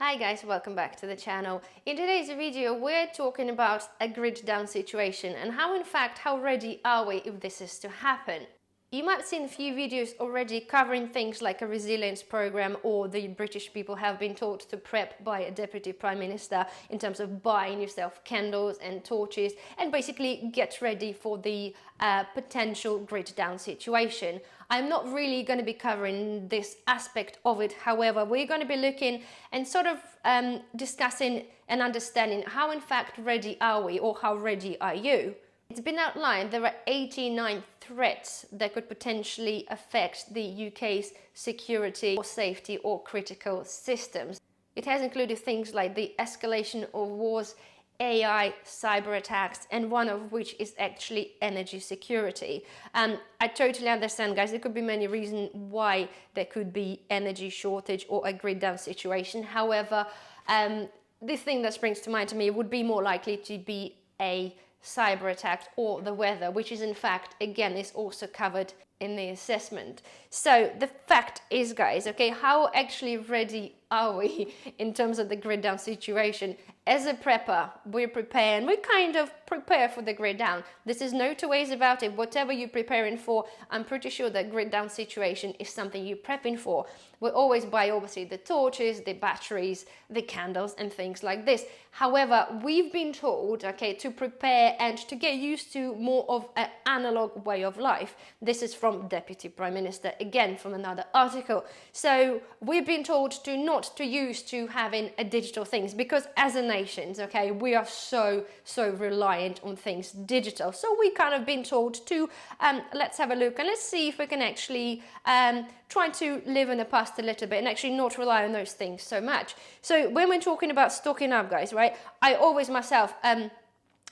Hi guys, welcome back to the channel. In today's video we're talking about a grid down situation and how ready are we if this is to happen. You might have seen a few videos already covering things like a resilience program, or the British people have been taught to prep by a deputy prime minister in terms of buying yourself candles and torches and basically get ready for the potential grid down situation. I'm not really going to be covering this aspect of it. However, we're going to be looking and sort of discussing and understanding how in fact ready are we, or how ready are you? It's been outlined there are 89 threats that could potentially affect the UK's security or safety or critical systems. It has included things like the escalation of wars, AI, cyber attacks, and one of which is actually energy security. I totally understand, guys, there could be many reasons why there could be energy shortage or a grid down situation. However, the thing that springs to mind to me would be more likely to be a cyber attack or the weather, which is in fact, again, is also covered in the assessment. So the fact is, guys, okay, how actually ready are we in terms of the grid down situation? As a prepper, we're prepared, and we kind of prepare for the grid down. This is no two ways about it. Whatever you're preparing for, I'm pretty sure that grid down situation is something you're prepping for. We always buy, obviously, the torches, the batteries, the candles, and things like this. However, we've been told, okay, to prepare and to get used to more of an analog way of life. This is from Deputy Prime Minister, again, from another article. So we've been told to not to use to having a digital things, because as a nation, okay, we are so reliant on things digital. So we kind of been told to let's have a look and let's see if we can actually try to live in the past a little bit and actually not rely on those things so much. So when we're talking about stocking up, guys, right, I always myself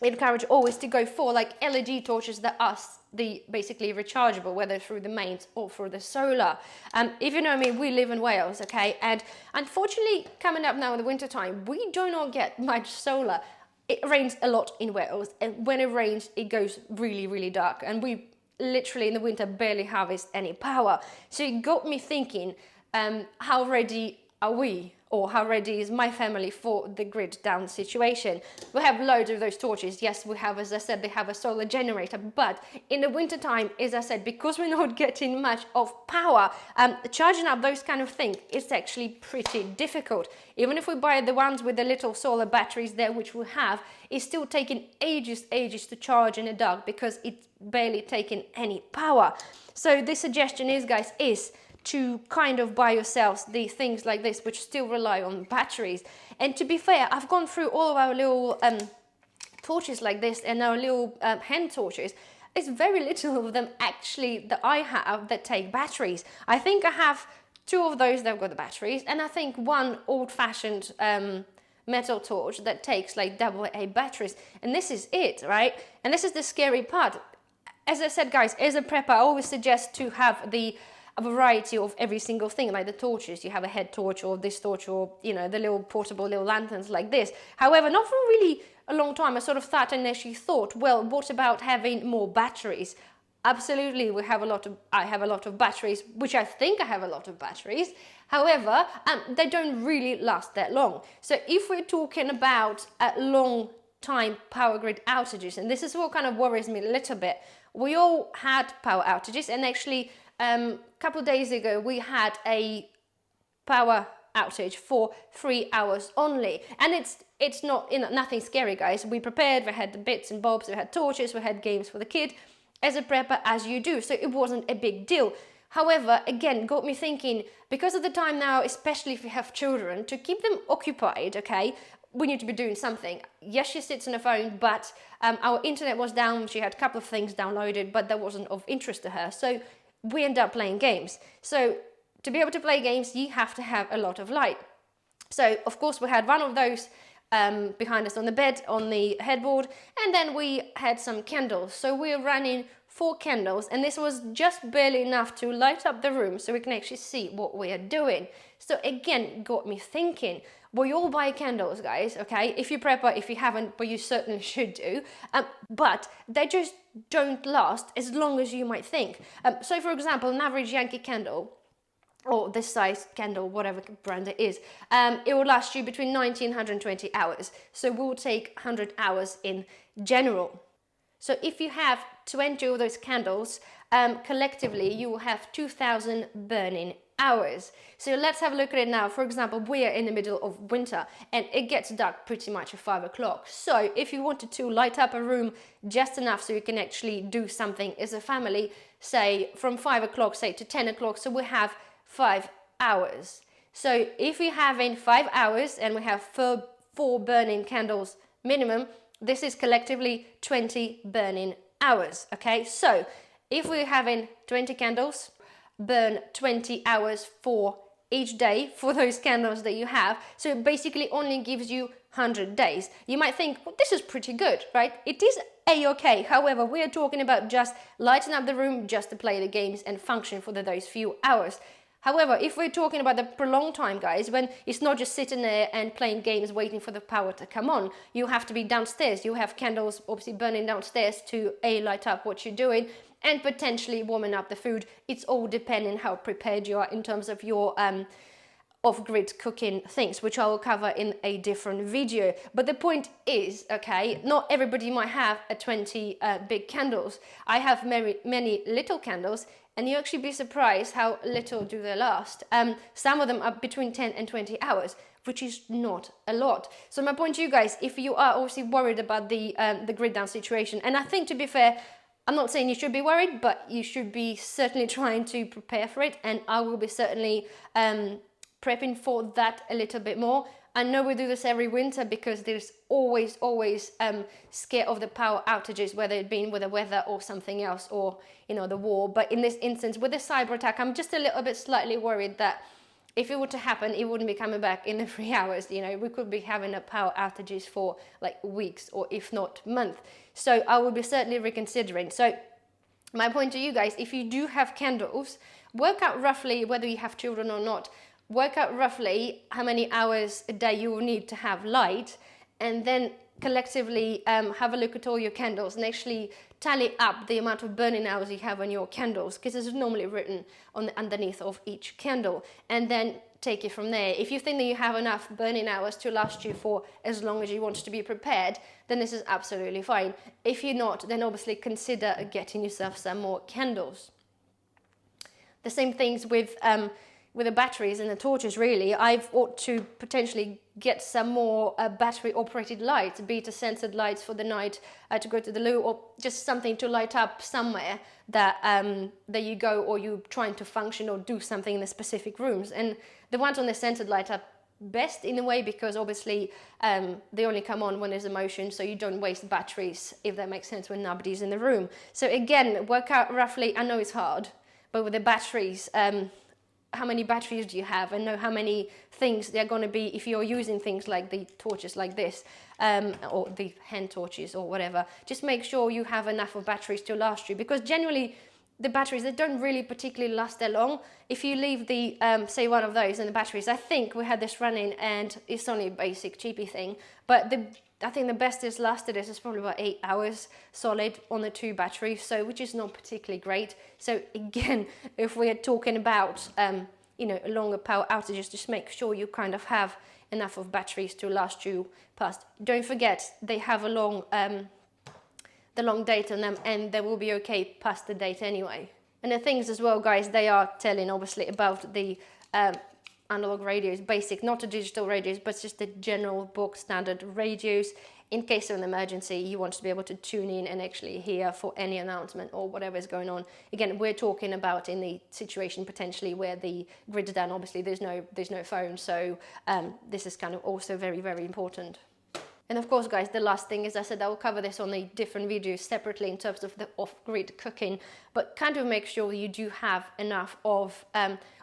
encourage always to go for like LED torches that are the basically rechargeable, whether through the mains or through the solar. If you know me, we live in Wales, okay, and unfortunately coming up now in the winter time, we do not get much solar. It rains a lot in Wales, and when it rains it goes really dark, and we literally in the winter barely harvest any power. So it got me thinking, how ready are we, or how ready is my family for the grid down situation? We have loads of those torches. Yes, we have, as I said, they have a solar generator, but in the winter time, as I said, because we're not getting much of power, charging up those kind of things, it's actually pretty difficult. Even if we buy the ones with the little solar batteries there, which we have, it's still taking ages to charge in the dark because it's barely taking any power. So the suggestion is, guys, is to kind of buy yourselves the things like this, which still rely on batteries. And to be fair, I've gone through all of our little torches like this and our little hand torches. It's very little of them actually that I have that take batteries. I think I have 2 of those that have got the batteries, and I think 1 old-fashioned metal torch that takes like AA batteries. And this is it, right? And this is the scary part. As I said, guys, as a prepper, I always suggest to have a variety of every single thing, like the torches. You have a head torch or this torch, or, you know, the little portable little lanterns like this. However, not for really a long time, I sort of sat and actually thought, well, what about having more batteries? Absolutely, I have a lot of batteries, which I think I have a lot of batteries. However, they don't really last that long. So if we're talking about a long time power grid outages, and this is what kind of worries me a little bit. We all had power outages, and actually a couple of days ago we had a power outage for 3 hours only, and it's not, you know, nothing scary, guys. We prepared, we had the bits and bobs, we had torches, we had games for the kid, as a prepper, as you do, so it wasn't a big deal. However, again, got me thinking, because of the time now, especially if you have children, to keep them occupied, okay, we need to be doing something. Yes, she sits on the phone, but our internet was down. She had a couple of things downloaded, but that wasn't of interest to her. So we end up playing games. So to be able to play games, you have to have a lot of light. So of course we had one of those behind us on the bed, on the headboard, and then we had some candles. So we're running 4 candles, and this was just barely enough to light up the room so we can actually see what we are doing. So again, got me thinking, we all buy candles, guys, okay? If you prepper, if you haven't, but you certainly should do. But they just don't last as long as you might think. So for example, an average Yankee candle or this size candle, whatever brand it is, it will last you between 90 and 120 hours. So it will take 100 hours in general. So if you have 20 of those candles, collectively you will have 2,000 burning hours. So let's have a look at it now. For example, we are in the middle of winter and it gets dark pretty much at 5 o'clock. So if you wanted to light up a room just enough so you can actually do something as a family, say from 5 o'clock, say to 10 o'clock, so we have 5 hours. So if we're having 5 hours and we have four burning candles minimum, this is collectively 20 burning hours, okay? So if we're having 20 candles, burn 20 hours for each day for those candles that you have. So it basically only gives you 100 days. You might think, well, this is pretty good, right? It is a-okay. However, we are talking about just lighting up the room just to play the games and function for those few hours. However, if we're talking about the prolonged time, guys, when it's not just sitting there and playing games waiting for the power to come on, you have to be downstairs. You have candles obviously burning downstairs to light up what you're doing and potentially warming up the food. It's all depending how prepared you are in terms of your off-grid cooking things, which I will cover in a different video. But the point is, okay, not everybody might have a 20 big candles. I have many little candles, and you actually be surprised how little do they last. Some of them are between 10 and 20 hours, which is not a lot. So my point to you guys, if you are obviously worried about the grid down situation, and I think, to be fair, I'm not saying you should be worried, but you should be certainly trying to prepare for it, and I will be certainly prepping for that a little bit more. I know we do this every winter because there's always scare of the power outages, whether it be with the weather or something else, or the war. But in this instance, with the cyber attack, I'm just a little bit slightly worried that if it were to happen, it wouldn't be coming back in the 3 hours. We could be having a power outages for like weeks, or if not months. So I will be certainly reconsidering. So my point to you guys, if you do have candles, work out roughly, whether you have children or not, work out roughly how many hours a day you will need to have light, and then collectively have a look at all your candles and actually tally up the amount of burning hours you have on your candles, because it's normally written on the underneath of each candle, and then take it from there. If you think that you have enough burning hours to last you for as long as you want to be prepared, then this is absolutely fine. If you're not, then obviously consider getting yourself some more candles. The same things with the batteries and the torches, really. I've ought to potentially get some more battery operated lights, be it sensored lights for the night to go to the loo, or just something to light up somewhere that you go, or you trying to function or do something in the specific rooms. And the ones on the sensored light are best in a way, because obviously they only come on when there's a motion, so you don't waste batteries, if that makes sense, when nobody's in the room. So again, work out roughly. I know it's hard, but with the batteries, how many batteries do you have, and know how many things they're going to be if you're using things like the torches like this, or the hand torches or whatever. Just make sure you have enough of batteries to last you, because generally the batteries, they don't really particularly last that long. If you leave the say one of those and the batteries, I think we had this running, and it's only a basic cheapy thing, but I think the best it's lasted is probably about 8 hours solid on the 2 batteries, so which is not particularly great. So again, if we're talking about longer power outages, just make sure you kind of have enough of batteries to last you past. Don't forget, they have a long the long date on them, and they will be okay past the date anyway. And the things as well, guys, they are telling obviously about the analog radios, basic, not the digital radios, but just the general book standard radios. In case of an emergency, you want to be able to tune in and actually hear for any announcement or whatever is going on. Again, we're talking about in the situation potentially where the grid is down. Obviously, there's no phone, so this is kind of also very, very important. And of course, guys, the last thing is, I said I will cover this on a different video separately in terms of the off-grid cooking, but kind of make sure you do have enough of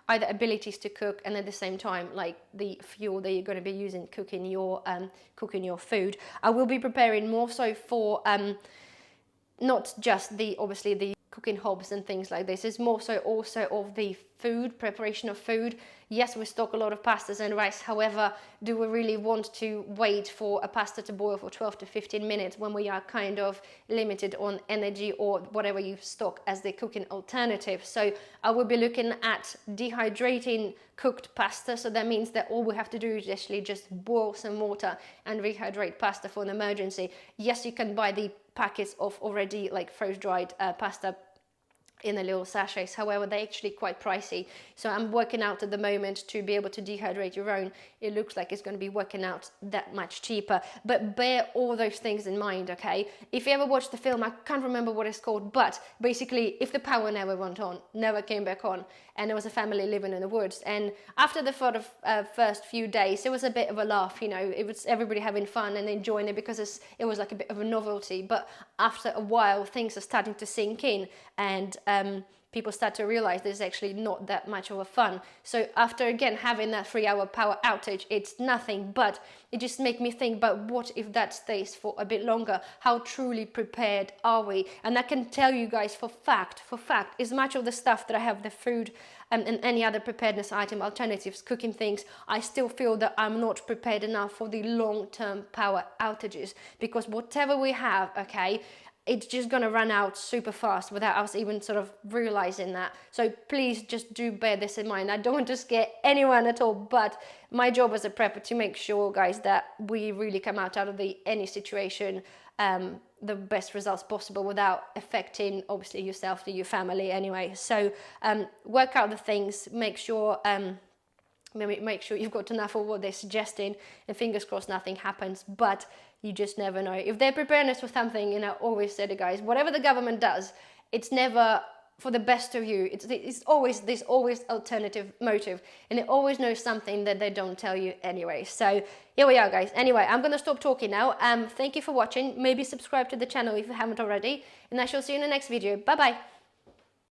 either abilities to cook, and at the same time, like the fuel that you're going to be using cooking your food. I will be preparing more so for not just obviously the cooking hobs and things like this. It's more so also of the food, preparation of food. Yes, we stock a lot of pastas and rice. However, do we really want to wait for a pasta to boil for 12 to 15 minutes when we are kind of limited on energy or whatever you stock as the cooking alternative? So I will be looking at dehydrating cooked pasta. So that means that all we have to do is actually just boil some water and rehydrate pasta for an emergency. Yes, you can buy the packets of already like froze dried pasta in the little sachets. However, they're actually quite pricey. So I'm working out at the moment to be able to dehydrate your own. It looks like it's going to be working out that much cheaper. But bear all those things in mind, okay? If you ever watched the film, I can't remember what it's called, but basically, if the power never went on, never came back on, and there was a family living in the woods, and after the first few days, it was a bit of a laugh, you know, it was everybody having fun and enjoying it because it was like a bit of a novelty. But after a while, things are starting to sink in, and people start to realize there's actually not that much of a fun. So after again having that 3-hour power outage, it's nothing, but it just makes me think, but what if that stays for a bit longer? How truly prepared are we? And I can tell you guys for fact, as much of the stuff that I have, the food and any other preparedness item, alternatives, cooking things, I still feel that I'm not prepared enough for the long-term power outages, because whatever we have, okay, it's just gonna run out super fast without us even sort of realizing that. So please just do bear this in mind. I don't want to scare anyone at all, but my job as a prepper to make sure, guys, that we really come out of any situation the best results possible without affecting obviously yourself and your family anyway. So work out the things, make sure you've got enough of what they're suggesting, and fingers crossed nothing happens, but you just never know. If they're preparing us for something, you know, I always say to guys, whatever the government does, it's never for the best of you. There's always alternative motive, and they always know something that they don't tell you anyway. So here we are, guys. Anyway, I'm gonna stop talking now. Thank you for watching. Maybe subscribe to the channel if you haven't already, and I shall see you in the next video. Bye bye.